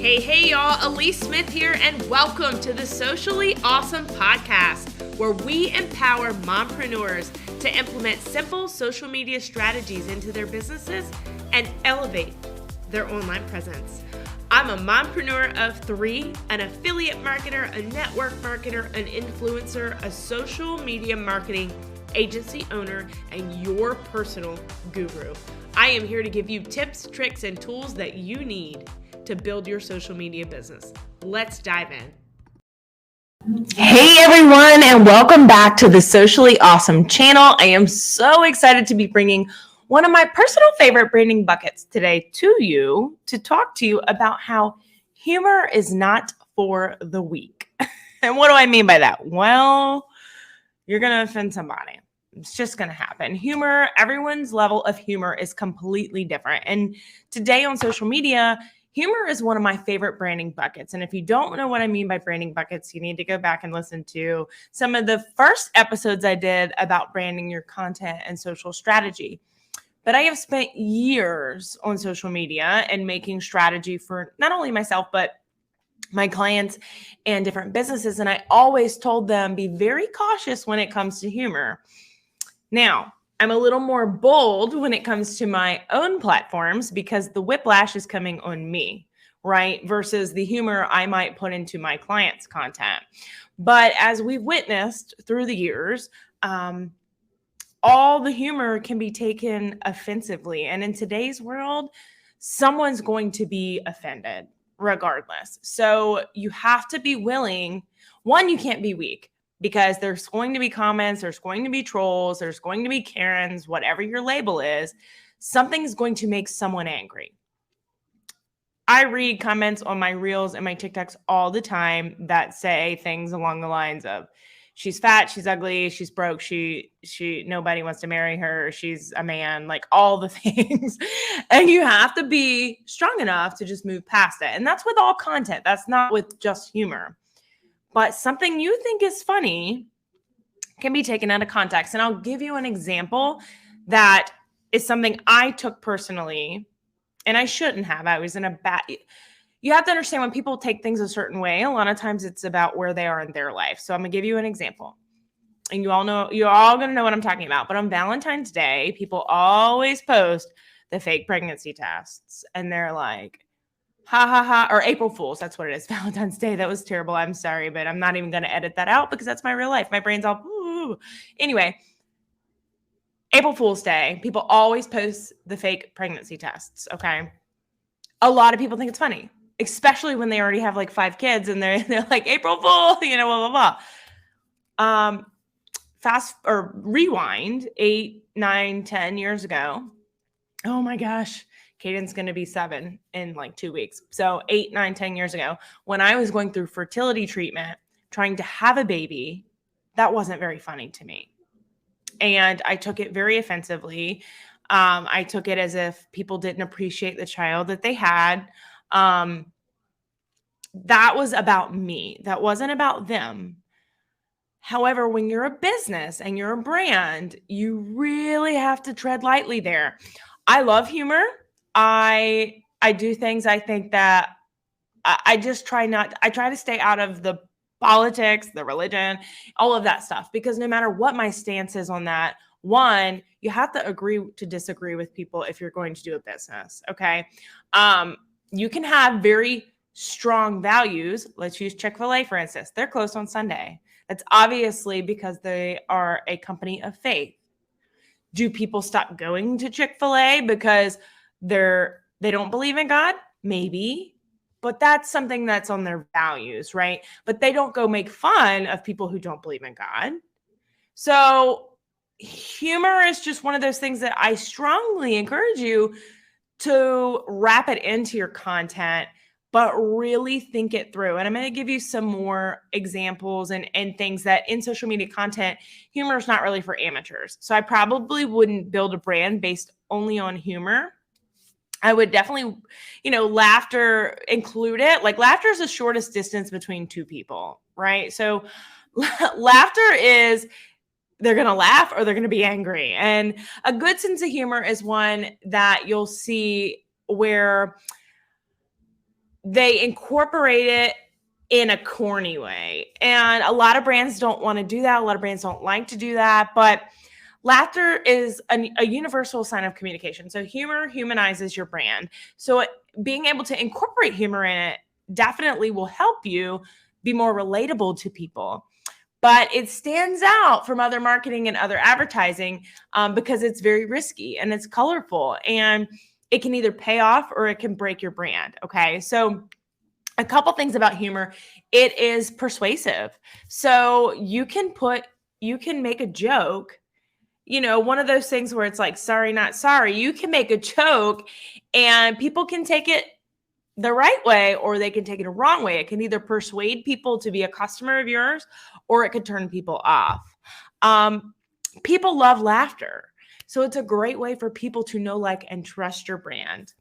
Hey, y'all, Alyece Smith here, and welcome to the Socially Awesome podcast, where we empower mompreneurs to implement simple social media strategies into their businesses and elevate their online presence. I'm a mompreneur of three, an affiliate marketer, a network marketer, an influencer, a social media marketing agency owner, and your personal guru. I am here to give you tips, tricks, and tools that you need to build your social media business. Let's dive in. Hey everyone, and welcome back to the Socially Awesome channel. I am so excited to be bringing one of my personal favorite branding buckets today to you to talk to you about how humor is not for the weak. And what do I mean by that? Well, you're going to offend somebody. It's just going to happen. Humor, everyone's level of humor is completely different. And today on social media, humor is one of my favorite branding buckets. And if you don't know what I mean by branding buckets, you need to go back and listen to some of the first episodes I did about branding your content and social strategy. But I have spent years on social media and making strategy for not only myself, but my clients and different businesses. And I always told them, be very cautious when it comes to humor. Now, I'm a little more bold when it comes to my own platforms because the whiplash is coming on me, right? Versus the humor I might put into my clients' content. But as we've witnessed through the years, all the humor can be taken offensively. And in today's world, someone's going to be offended regardless. So you have to be willing. One, you can't be weak. Because there's going to be comments, there's going to be trolls, there's going to be Karens, whatever your label is, something's going to make someone angry. I read comments on my reels and my TikToks all the time that say things along the lines of, she's fat, she's ugly, she's broke, she nobody wants to marry her, she's a man, like all the things. And you have to be strong enough to just move past it. And that's with all content. That's not with just humor. But something you think is funny can be taken out of context. And I'll give you an example that is something I took personally, and I shouldn't have. I was in a bad... You have to understand when people take things a certain way, a lot of times it's about where they are in their life. So I'm going to give you an example. And you're all going to know what I'm talking about. But on Valentine's Day, people always post the fake pregnancy tests. And they're like, ha ha ha, or April Fools. That's what it is. Valentine's Day. That was terrible. I'm sorry, but I'm not even going to edit that out because that's my real life. My brain's all, ooh. Anyway, April Fool's Day. People always post the fake pregnancy tests. Okay. A lot of people think it's funny, especially when they already have like 5 kids and they're like, April Fool, blah, blah, blah. Fast or rewind 8, 9, 10 years ago. Oh my gosh. Caden's going to be 7 in like 2 weeks. So 8, 9, 10 years ago, when I was going through fertility treatment, trying to have a baby, that wasn't very funny to me. And I took it very offensively. I took it as if people didn't appreciate the child that they had. That was about me. That wasn't about them. However, when you're a business and you're a brand, you really have to tread lightly there. I love humor. I do things I think that I just try to stay out of the politics, the religion, all of that stuff, because no matter what my stance is on that, one, you have to agree to disagree with people if you're going to do a business. Okay. You can have very strong values. Let's use Chick-fil-A, for instance. They're closed on Sunday. That's obviously because they are a company of faith. Do people stop going to Chick-fil-A because they don't believe in God? Maybe, but that's something that's on their values, right? But they don't go make fun of people who don't believe in God. So humor is just one of those things that I strongly encourage you to wrap it into your content, but really think it through. And I'm going to give you some more examples and things that in social media content, humor is not really for amateurs. So I probably wouldn't build a brand based only on humor. I would definitely, laughter include it. Like laughter is the shortest distance between two people, right? So laughter is, they're going to laugh or they're going to be angry. And a good sense of humor is one that you'll see where they incorporate it in a corny way. And a lot of brands don't want to do that. A lot of brands don't like to do that. But laughter is a universal sign of communication. So humor humanizes your brand. So being able to incorporate humor in it definitely will help you be more relatable to people. But it stands out from other marketing and other advertising because it's very risky and it's colorful, and it can either pay off or it can break your brand. Okay. So a couple things about humor. It is persuasive. So you can make a joke, one of those things where it's like, sorry, not sorry. You can make a joke and people can take it the right way or they can take it a wrong way. It can either persuade people to be a customer of yours or it could turn people off. People love laughter. So it's a great way for people to know, like, and trust your brand.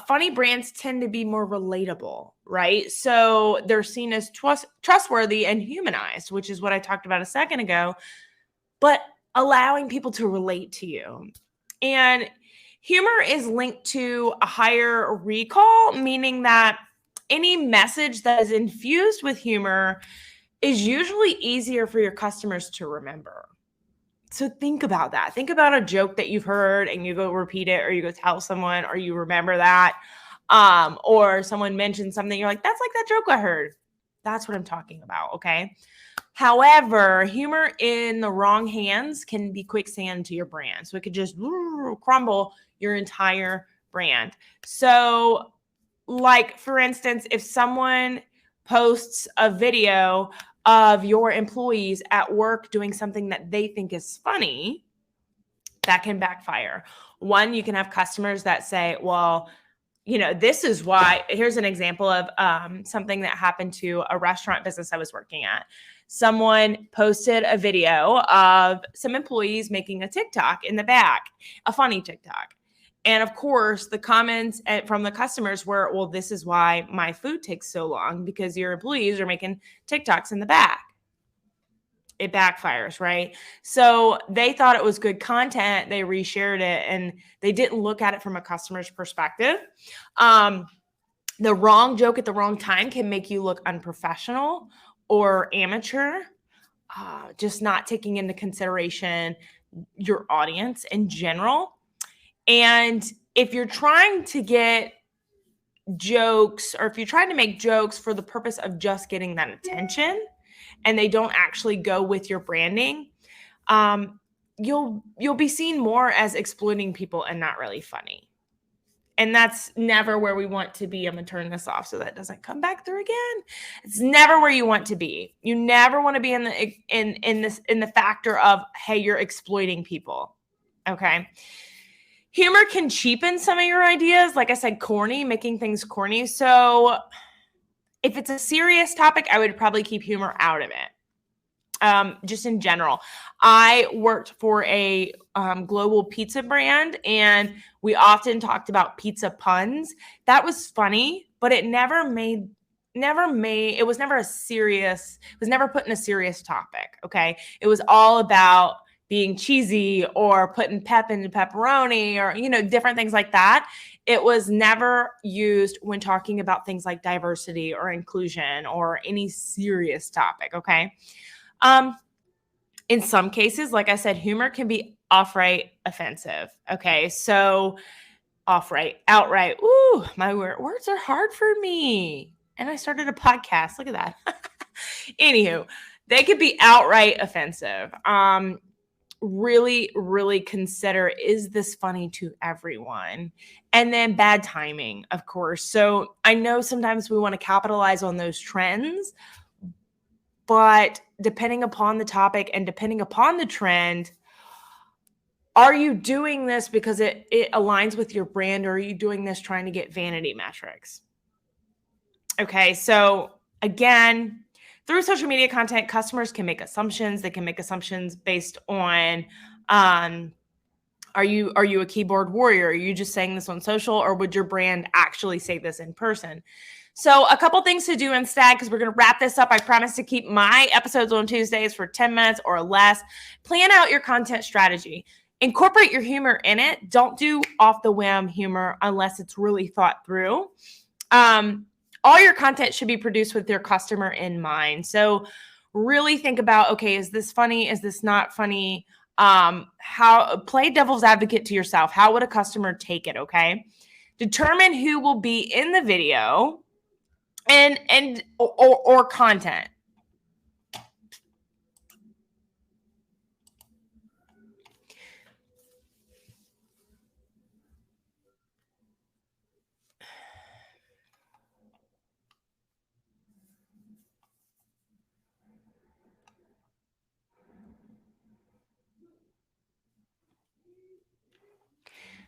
Funny brands tend to be more relatable, right? So they're seen as trustworthy and humanized, which is what I talked about a second ago, but allowing people to relate to you. And humor is linked to a higher recall, meaning that any message that is infused with humor is usually easier for your customers to remember. So think about that. Think about a joke that you've heard and you go repeat it, or you go tell someone, or you remember that. Or someone mentioned something, you're like, that's like that joke I heard. That's what I'm talking about. Okay. However, humor in the wrong hands can be quicksand to your brand. So it could just crumble your entire brand. So, like, for instance, if someone posts a video of your employees at work doing something that they think is funny, that can backfire. One, you can have customers that say, well, this is why. Here's an example of something that happened to a restaurant business I was working at. Someone posted a video of some employees making a TikTok in the back, a funny TikTok. And of course, the comments from the customers were, well, this is why my food takes so long, because your employees are making TikToks in the back. It backfires, right? So they thought it was good content. They reshared it and they didn't look at it from a customer's perspective. The wrong joke at the wrong time can make you look unprofessional or amateur, just not taking into consideration your audience in general. And if you're trying to get jokes, or if you're trying to make jokes for the purpose of just getting that attention and they don't actually go with your branding, you'll be seen more as exploiting people and not really funny. And that's never where we want to be. I'm going to turn this off so that doesn't come back through again. It's never where you want to be. You never want to be in the factor of, hey, you're exploiting people. Okay. Humor can cheapen some of your ideas. Like I said, corny, making things corny. So if it's a serious topic, I would probably keep humor out of it. Just in general. I worked for a global pizza brand, and we often talked about pizza puns. That was funny, but it it was never put in a serious topic. Okay. It was all about being cheesy or putting pep into pepperoni or, different things like that. It was never used when talking about things like diversity or inclusion or any serious topic. Okay. In some cases, like I said, humor can be outright offensive. Okay. So outright. Ooh, my words are hard for me. And I started a podcast. Look at that. Anywho, they could be outright offensive. Really, really consider, is this funny to everyone? And then bad timing, of course. So I know sometimes we want to capitalize on those trends, but depending upon the topic and depending upon the trend, are you doing this because it aligns with your brand, or are you doing this trying to get vanity metrics? Okay, so again, through social media content, customers can make assumptions. They can make assumptions based on, are you a keyboard warrior? Are you just saying this on social, or would your brand actually say this in person? So a couple things to do instead, because we're going to wrap this up. I promise to keep my episodes on Tuesdays for 10 minutes or less. Plan out your content strategy. Incorporate your humor in it. Don't do off the whim humor unless it's really thought through. All your content should be produced with your customer in mind. So really think about, okay, is this funny? Is this not funny? How play devil's advocate to yourself. How would a customer take it? Okay. Determine who will be in the video or content.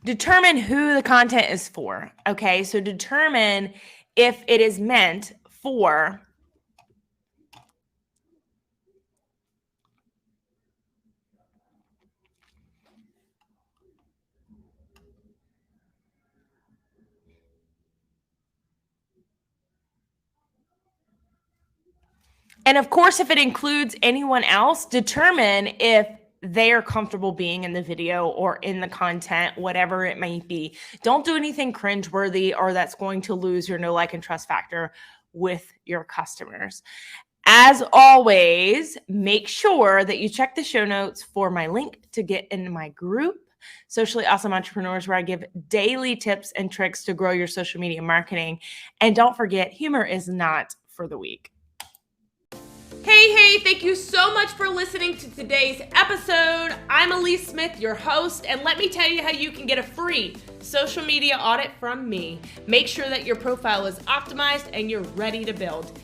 Determine who the content is for. Okay, so determine if it is meant for and of course, if it includes anyone else, determine if they are comfortable being in the video or in the content, whatever it may be. Don't do anything cringeworthy or that's going to lose your know, like, and trust factor with your customers. As always, make sure that you check the show notes for my link to get into my group, Socially Awesome Entrepreneurs, where I give daily tips and tricks to grow your social media marketing. And don't forget, humor is not for the weak. Hey, thank you so much for listening to today's episode. I'm Alyece Smith, your host, and let me tell you how you can get a free social media audit from me. Make sure that your profile is optimized and you're ready to build.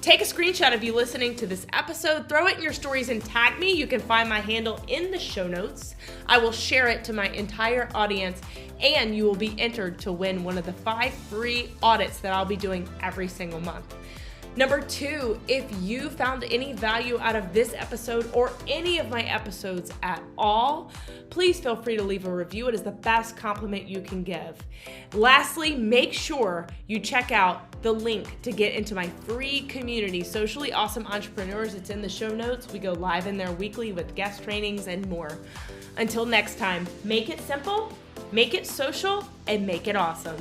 Take a screenshot of you listening to this episode, throw it in your stories and tag me. You can find my handle in the show notes. I will share it to my entire audience and you will be entered to win one of the 5 free audits that I'll be doing every single month. Number 2, if you found any value out of this episode or any of my episodes at all, please feel free to leave a review. It is the best compliment you can give. Lastly, make sure you check out the link to get into my free community, Socially Awesome Entrepreneurs. It's in the show notes. We go live in there weekly with guest trainings and more. Until next time, make it simple, make it social, and make it awesome.